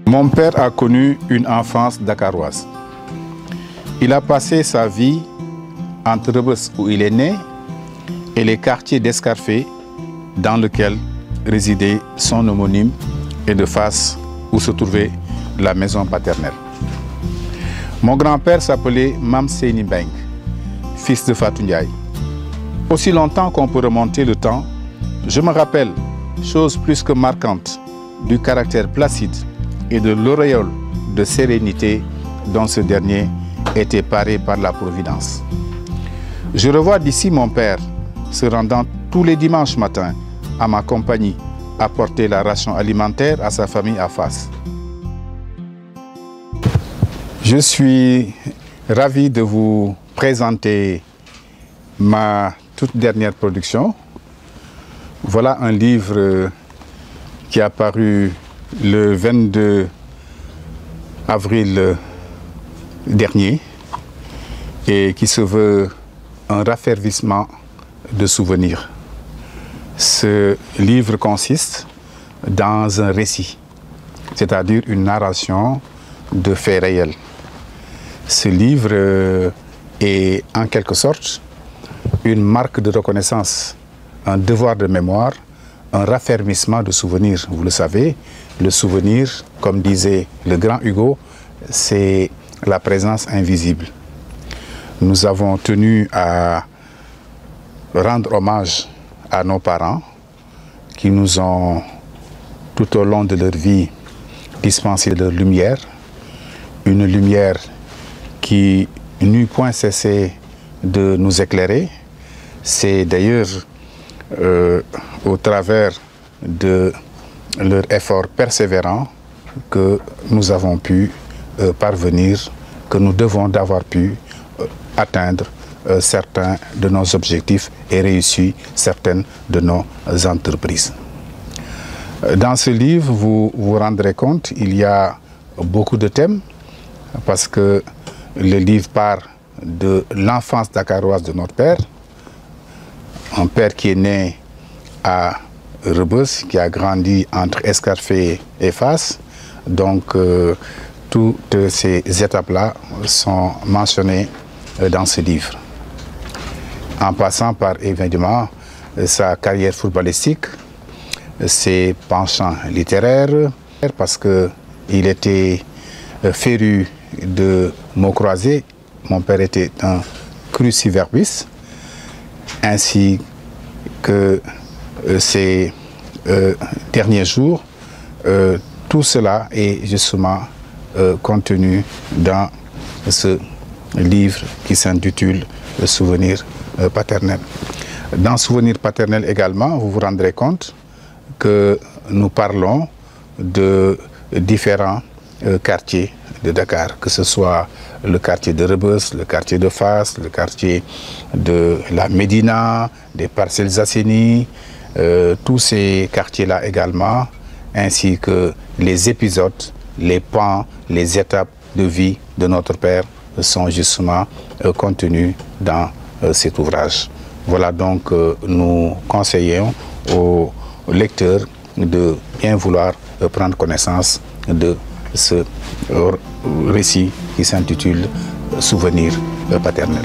Mon père a connu une enfance dakaroise. Il a passé sa vie entre Rebeuss, où il est né, et les quartiers d'Escarfé, dans lequel résidait son homonyme, et de Fass, où se trouvait la maison paternelle. Mon grand-père s'appelait Mam Seyni Mbeng, fils de Fatou Ndiaye. Aussi longtemps qu'on peut remonter le temps, je me rappelle, chose plus que marquante, du caractère placide et de l'auréole de sérénité dont ce dernier était paré par la Providence. Je revois d'ici mon père se rendant tous les dimanches matins à ma compagnie apporter la ration alimentaire à sa famille à Fass. Je suis ravi de vous présenter ma toute dernière production. Voilà un livre qui a paru le 22 avril dernier et qui se veut un raffermissement de souvenirs. Ce livre consiste dans un récit, c'est-à-dire une narration de faits réels. Ce livre est en quelque sorte une marque de reconnaissance, un devoir de mémoire, un raffermissement de souvenirs. Vous le savez, le souvenir, comme disait le grand Hugo, c'est la présence invisible. Nous avons tenu à rendre hommage à nos parents qui nous ont, tout au long de leur vie, dispensé de leur lumière, une lumière qui n'eut point cessé de nous éclairer. C'est d'ailleurs au travers de leur effort persévérant que nous avons pu parvenir, que nous devons d'avoir pu atteindre certains de nos objectifs et réussir certaines de nos entreprises. Dans ce livre, vous vous rendrez compte, il y a beaucoup de thèmes parce que le livre part de l'enfance dakaroise de notre père, un père qui est né à Rebeuss, qui a grandi entre Escarfé et Fass. Donc, toutes ces étapes-là sont mentionnées dans ce livre. En passant par, évidemment, sa carrière footballistique, ses penchants littéraires, parce qu'il était féru de mots croisés. Mon père était un cruciverbiste, ainsi que ces derniers jours. Tout cela est justement contenu dans ce livre qui s'intitule « Le souvenir paternel ». Dans « Souvenir paternel » également, vous vous rendrez compte que nous parlons de différents quartiers de Dakar, que ce soit le quartier de Rebeuss, le quartier de Fass, le quartier de la Médina, des Parcelles Assainies, tous ces quartiers-là également, ainsi que les épisodes, les pans, les étapes de vie de notre père sont justement contenus dans cet ouvrage. Voilà donc nous conseillons aux lecteurs de bien vouloir prendre connaissance de ce récit qui s'intitule « Souvenir paternel ».